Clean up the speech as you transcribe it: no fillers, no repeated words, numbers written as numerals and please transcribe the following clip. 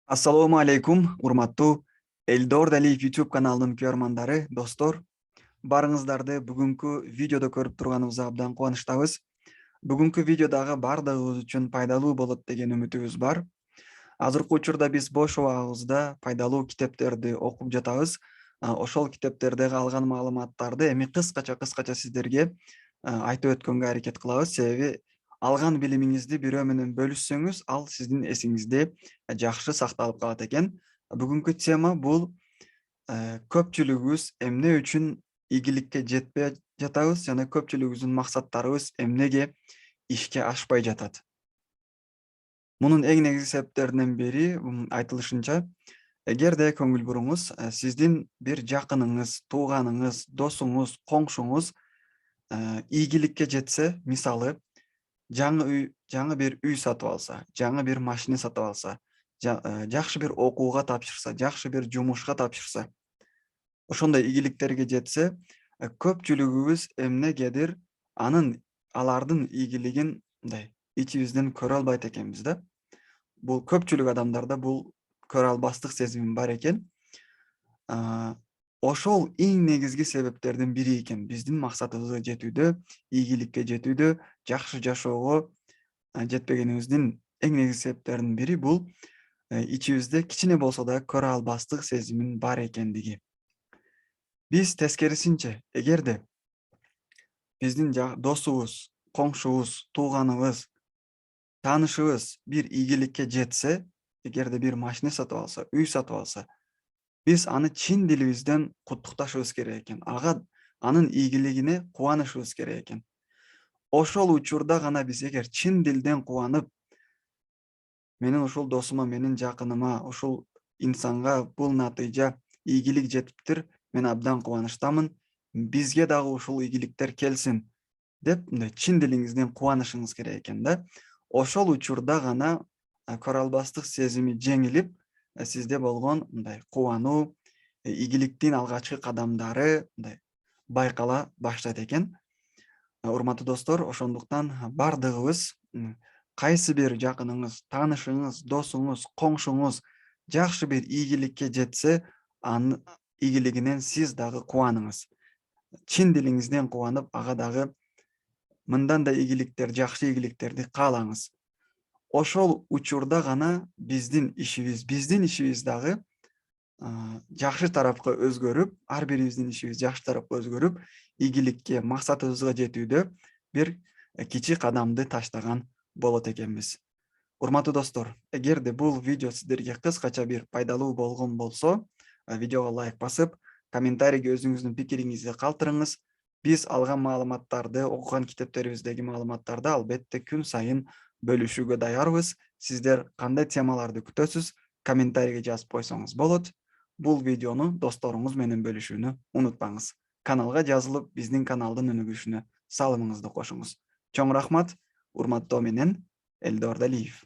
Assalomu alaykum, urmatуу Eldor Daliyev YouTube kanalынын көрөрмандары, достор. Барыңыздарды бүгүнкү видеодо көрүп турганыбызга абдан кубанычтабыз. Бүгүнкү видеодагы бардыгыбыз үчүн пайдалуу болот деген үмүтүбүз бар. Азыркы учурда биз бош убагыбызда пайдалуу китептерди окуп жатабыз. Ошол китептердеги алган маалыматтарды эми кыскача сиздерге айтып өткөнгө аракет кылабыз. Себеби алган билимиңизди бирөө менен бөлүшсөңүз, ал сиздин эсиңизде жакшы сакталып калат экен. Бүгүнкү тема бул көпчүлүгүбүз эмне үчүн ийгиликке жетпей жатабыз жана көпчүлүгүбүздүн максаттарыбыз эмнеге ишке ашпай жатат. Мунун эң негизги себептеринен бири айтылышынча, эгерде көңүл буруңуз, сиздин бир жакыныңыз, тууганыңыз, досуңуз, коңшуңуз ийгиликке жетсе, мисалы, жаңы бир үй сатып алса, жаңы бир машина сатып алса, жакшы бир окууга тапшырса, жакшы бир жумушка тапшырса, ошондой ийгиликтерге жетсе, көпчүлүгүбүз эмнегедир алардын ийгилигин мындай ичибизден көрө албайт экенбиз да. Бул көпчүлүк адамдарда бул көрө албастык сезими бар экен. Ошол эң негизги себептердин бири экен. Биздин максатыбызга жетүүдө, ийгиликке жетүүдө, жакшы жашоого жетпегенибиздин эң негизги себептеринин бири бул ичибизде кичине болсо да көрө албастык сезимин бар экендиги. Биз тескерисинче, эгерде биздин досубуз, коңшубуз, тууганыбыз, таанышыбыз бир ийгиликке жетсе, эгерде бир машина сатып алса, үй сатып алса, биз аны чын дилибизден куттукташыбыз керек экен. Анын ийгилигине кубанышыбыз керек экен. Ошол учурда гана биз эгер чын дилден кубанып, менин ушул досума, менин жакыныма, ушул инсанга бул натыйжа ийгилик жетиптир, мен абдан кубанычтамын, бизге дагы ушул ийгиликтер келсин деп, мындай чын дилиңизден кубанышыңыз керек экен да. Ошол учурда гана көрө албастык сезими жеңилип, сизде болгон мындай кубануу, ийгиликтин алгачкы кадамдары мындай байкала баштайт экен. Урматтуу достор, ошондуктан бардыгыбыз кайсы бир жакыныңыз, таанышыңыз, досуңуз, коңшуңуз жакшы бир ийгиликке жетсе, анын ийгилигинен сиз дагы кубаныңыз. Чын дилиңизден кубанып, ага дагы мындан да ийгиликтер, жакшы ийгиликтерди каалаңыз. Ошол учурда гана биздин ишибиз дагы жакшы тарапка өзгөрүп, ар бирибиздин ишибиз жакшы тарапка өзгөрүп, ийгиликке, максатыбызга жетүүдө бир кичи кадамды таштаган болот экенбиз. Урматтуу достор, эгерде бул видео сиздерге кыскача бир пайдалуу болгон болсо, видеого лайк басып, комментарийге өзүңүздүн пикириңизди калтырыңыз. Биз алган маалыматтарды, окуган китептерибиздеги маалыматтарды албетте күн сайын бөлүшүүгө даярбыз. Сиздер кандай темаларды күтөсүз, комментарийге жазып койсоңуз болот. Бул видеону досторуңуз менен бөлүшүүнү унутпаңыз. Каналга жазылып, биздин каналдын өнүгүшүнө салымыңызды кошуңуз. Чоң рахмат, урматтоо менен Элдор Далиев.